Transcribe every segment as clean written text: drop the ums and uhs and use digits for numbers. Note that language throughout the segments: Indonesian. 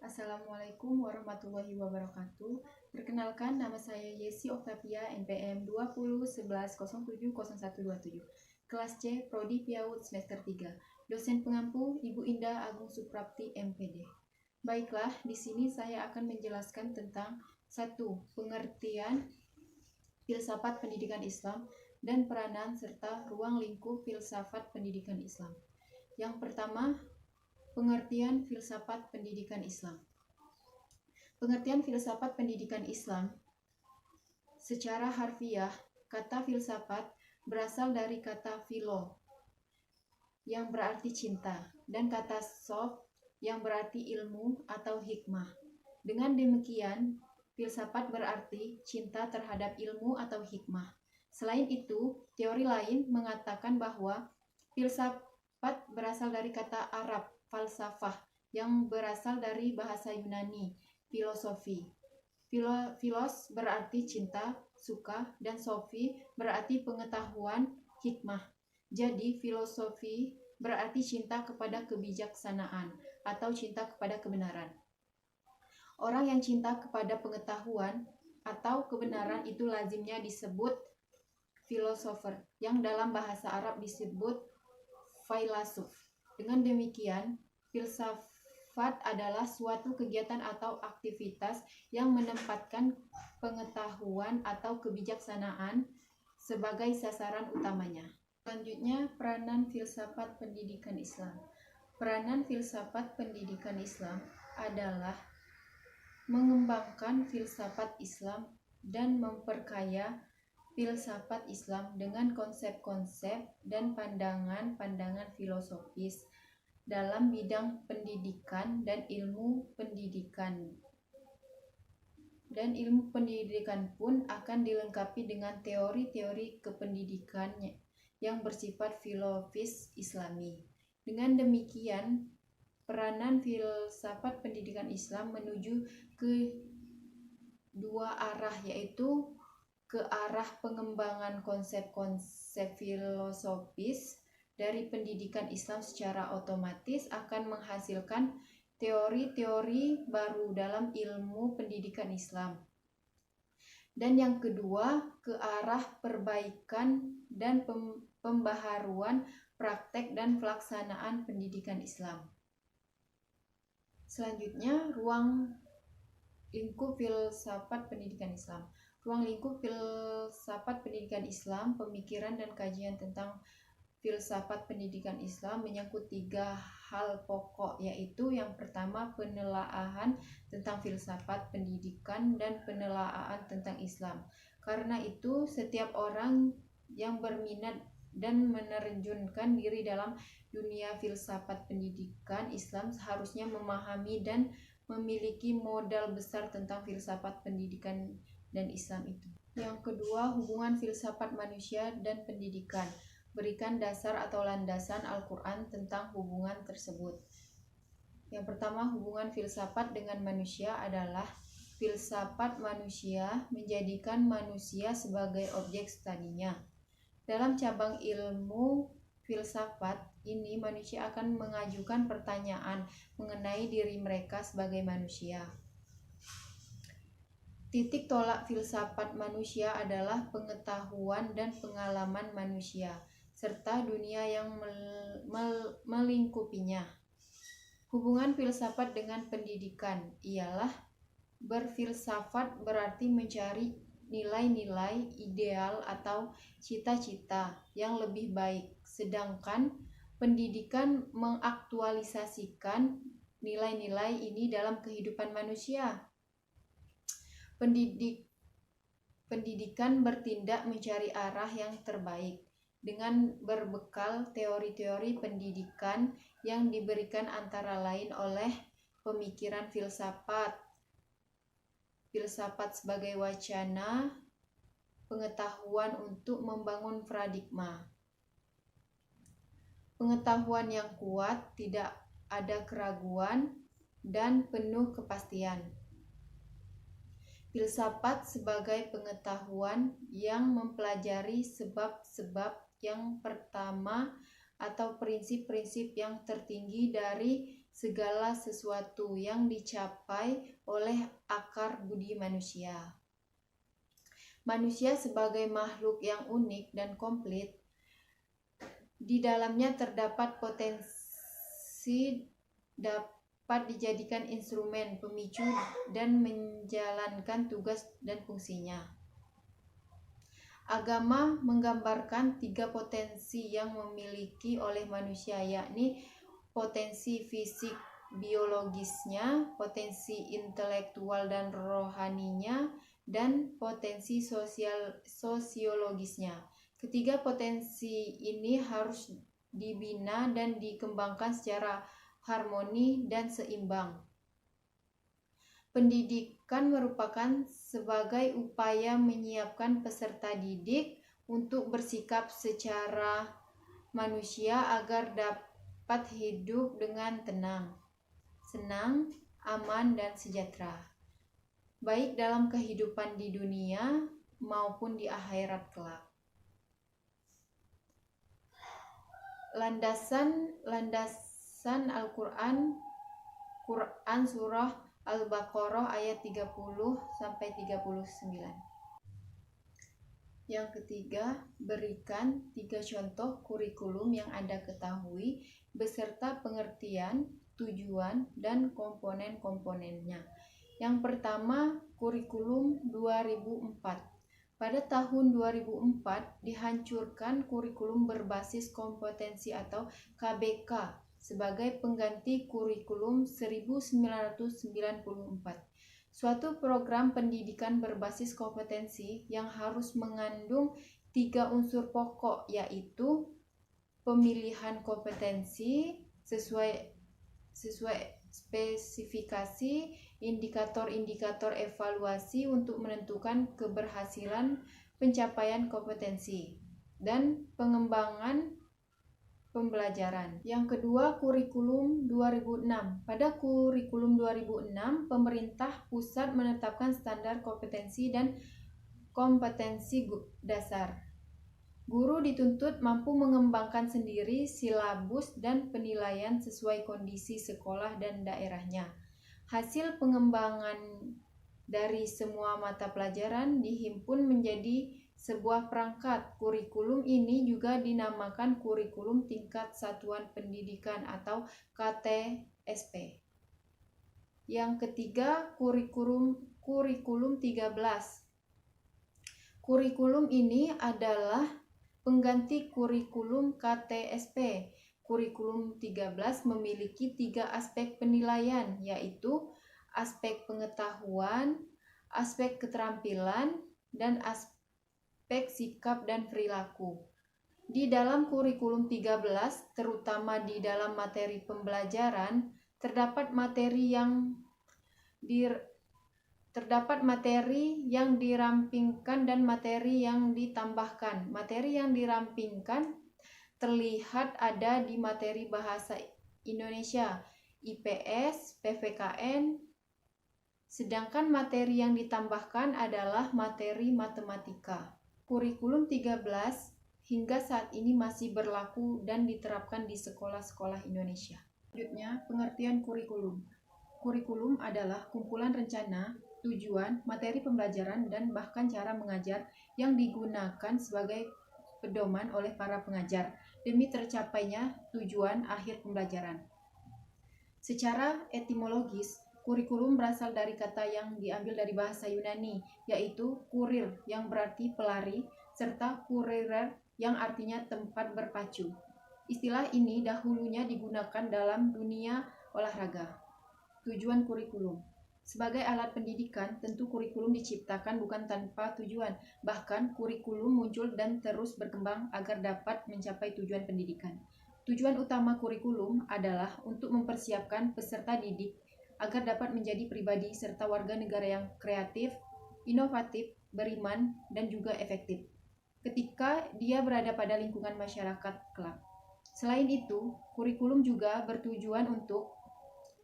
Assalamualaikum warahmatullahi wabarakatuh. Perkenalkan, nama saya Yesi Oktavia, NPM 2011070127. Kelas C, Prodi PIAUD semester 3. Dosen pengampu Ibu Indah Agung Suprapti, MPD. Baiklah, di sini saya akan menjelaskan tentang 1. Pengertian filsafat pendidikan Islam dan peranan serta ruang lingkup filsafat pendidikan Islam. Yang pertama, pengertian filsafat pendidikan Islam. Pengertian filsafat pendidikan Islam secara harfiah, kata filsafat berasal dari kata philo yang berarti cinta dan kata sof yang berarti ilmu atau hikmah. Dengan demikian, filsafat berarti cinta terhadap ilmu atau hikmah. Selain itu, teori lain mengatakan bahwa filsafat berasal dari kata Arab falsafah yang berasal dari bahasa Yunani filosofi. Filos berarti cinta, suka, dan sofi berarti pengetahuan, hikmah. Jadi filosofi berarti cinta kepada kebijaksanaan atau cinta kepada kebenaran. Orang yang cinta kepada pengetahuan atau kebenaran itu lazimnya disebut filosofer, yang dalam bahasa Arab disebut failasuf. Dengan demikian, filsafat adalah suatu kegiatan atau aktivitas yang menempatkan pengetahuan atau kebijaksanaan sebagai sasaran utamanya. Selanjutnya, peranan filsafat pendidikan Islam. Peranan filsafat pendidikan Islam adalah mengembangkan filsafat Islam dan memperkaya filsafat Islam dengan konsep-konsep dan pandangan-pandangan filosofis dalam bidang pendidikan dan ilmu pendidikan. Dan ilmu pendidikan pun akan dilengkapi dengan teori-teori kependidikan yang bersifat filosofis Islami. Dengan demikian, peranan filsafat pendidikan Islam menuju ke dua arah, yaitu ke arah pengembangan konsep-konsep filosofis dari pendidikan Islam secara otomatis akan menghasilkan teori-teori baru dalam ilmu pendidikan Islam. Dan yang kedua, ke arah perbaikan dan pembaharuan praktek dan pelaksanaan pendidikan Islam. Selanjutnya, ruang lingkup filsafat pendidikan Islam. Ruang lingkup filsafat pendidikan Islam, pemikiran dan kajian tentang filsafat pendidikan Islam menyangkut 3 hal pokok, yaitu yang pertama penelaahan tentang filsafat pendidikan dan penelaahan tentang Islam. Karena itu, setiap orang yang berminat dan menerjunkan diri dalam dunia filsafat pendidikan Islam seharusnya memahami dan memiliki modal besar tentang filsafat pendidikan dan Islam itu. Yang kedua, hubungan filsafat manusia dan pendidikan. Berikan dasar atau landasan Al-Quran tentang hubungan tersebut. Yang pertama, hubungan filsafat dengan manusia adalah filsafat manusia menjadikan manusia sebagai objek studinya. Dalam cabang ilmu filsafat ini, manusia akan mengajukan pertanyaan mengenai diri mereka sebagai manusia. Titik tolak filsafat manusia adalah pengetahuan dan pengalaman manusia serta dunia yang melingkupinya. Hubungan filsafat dengan pendidikan ialah berfilsafat berarti mencari nilai-nilai ideal atau cita-cita yang lebih baik, sedangkan pendidikan mengaktualisasikan nilai-nilai ini dalam kehidupan manusia. Pendidikan bertindak mencari arah yang terbaik dengan berbekal teori-teori pendidikan yang diberikan antara lain oleh pemikiran filsafat sebagai wacana pengetahuan untuk membangun paradigma. Pengetahuan yang kuat, tidak ada keraguan, dan penuh kepastian. Filsafat sebagai pengetahuan yang mempelajari sebab-sebab yang pertama atau prinsip-prinsip yang tertinggi dari segala sesuatu yang dicapai oleh akar budi manusia. Manusia sebagai makhluk yang unik dan komplit, di dalamnya terdapat potensi dapat dijadikan instrumen pemicu dan menjalankan tugas dan fungsinya. Agama menggambarkan 3 potensi yang memiliki oleh manusia, yakni potensi fisik biologisnya, potensi intelektual dan rohaninya, dan potensi sosiologisnya. Ketiga potensi ini harus dibina dan dikembangkan secara harmoni dan seimbang. Pendidikan merupakan sebagai upaya menyiapkan peserta didik untuk bersikap secara manusia agar dapat hidup dengan tenang, senang, aman, dan sejahtera, baik dalam kehidupan di dunia maupun di akhirat kelak. Landasan Al-Quran surah Al-Baqarah ayat 30-39. Yang ketiga, berikan 3 contoh kurikulum yang Anda ketahui beserta pengertian, tujuan, dan komponen-komponennya. Yang pertama, kurikulum 2004. Pada tahun 2004 dihancurkan kurikulum berbasis kompetensi atau KBK sebagai pengganti kurikulum 1994. Suatu program pendidikan berbasis kompetensi yang harus mengandung 3 unsur pokok, yaitu pemilihan kompetensi sesuai spesifikasi, indikator-indikator evaluasi untuk menentukan keberhasilan pencapaian kompetensi, dan pengembangan pembelajaran. Yang kedua, kurikulum 2006. Pada kurikulum 2006, pemerintah pusat menetapkan standar kompetensi dan kompetensi dasar. Guru dituntut mampu mengembangkan sendiri silabus dan penilaian sesuai kondisi sekolah dan daerahnya. Hasil pengembangan dari semua mata pelajaran dihimpun menjadi sebuah perangkat. Kurikulum ini juga dinamakan kurikulum tingkat satuan pendidikan atau KTSP. Yang ketiga, kurikulum 13. Kurikulum ini adalah pengganti kurikulum KTSP. Kurikulum 13 memiliki 3 aspek penilaian, yaitu aspek pengetahuan, aspek keterampilan, dan aspek sikap dan perilaku. Di dalam kurikulum 13, terutama di dalam materi pembelajaran, terdapat materi yang dirampingkan dan materi yang ditambahkan. Materi yang dirampingkan terlihat ada di materi bahasa Indonesia, IPS, PPKN, sedangkan materi yang ditambahkan adalah materi matematika. Kurikulum 13 hingga saat ini masih berlaku dan diterapkan di sekolah-sekolah Indonesia. Selanjutnya, pengertian kurikulum. Kurikulum adalah kumpulan rencana, tujuan, materi pembelajaran, dan bahkan cara mengajar yang digunakan sebagai pedoman oleh para pengajar demi tercapainya tujuan akhir pembelajaran. Secara etimologis, kurikulum berasal dari kata yang diambil dari bahasa Yunani, yaitu kurir yang berarti pelari, serta kurirer yang artinya tempat berpacu. Istilah ini dahulunya digunakan dalam dunia olahraga. Tujuan kurikulum. Sebagai alat pendidikan, tentu kurikulum diciptakan bukan tanpa tujuan. Bahkan, kurikulum muncul dan terus berkembang agar dapat mencapai tujuan pendidikan. Tujuan utama kurikulum adalah untuk mempersiapkan peserta didik agar dapat menjadi pribadi serta warga negara yang kreatif, inovatif, beriman, dan juga efektif ketika dia berada pada lingkungan masyarakat kelak. Selain itu, kurikulum juga bertujuan untuk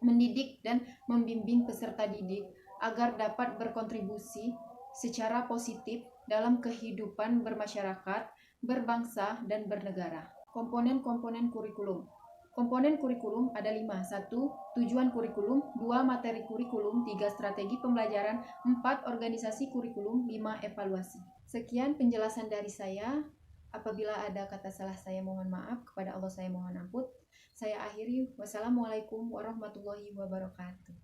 mendidik dan membimbing peserta didik agar dapat berkontribusi secara positif dalam kehidupan bermasyarakat, berbangsa, dan bernegara. Komponen-komponen kurikulum. Komponen kurikulum ada 5. 1. Tujuan kurikulum. 2. Materi kurikulum. 3. Strategi pembelajaran. 4. Organisasi kurikulum. 5. Evaluasi. Sekian penjelasan dari saya. Apabila ada kata salah saya mohon maaf. Kepada Allah saya mohon ampun. Saya akhiri. Wassalamualaikum warahmatullahi wabarakatuh.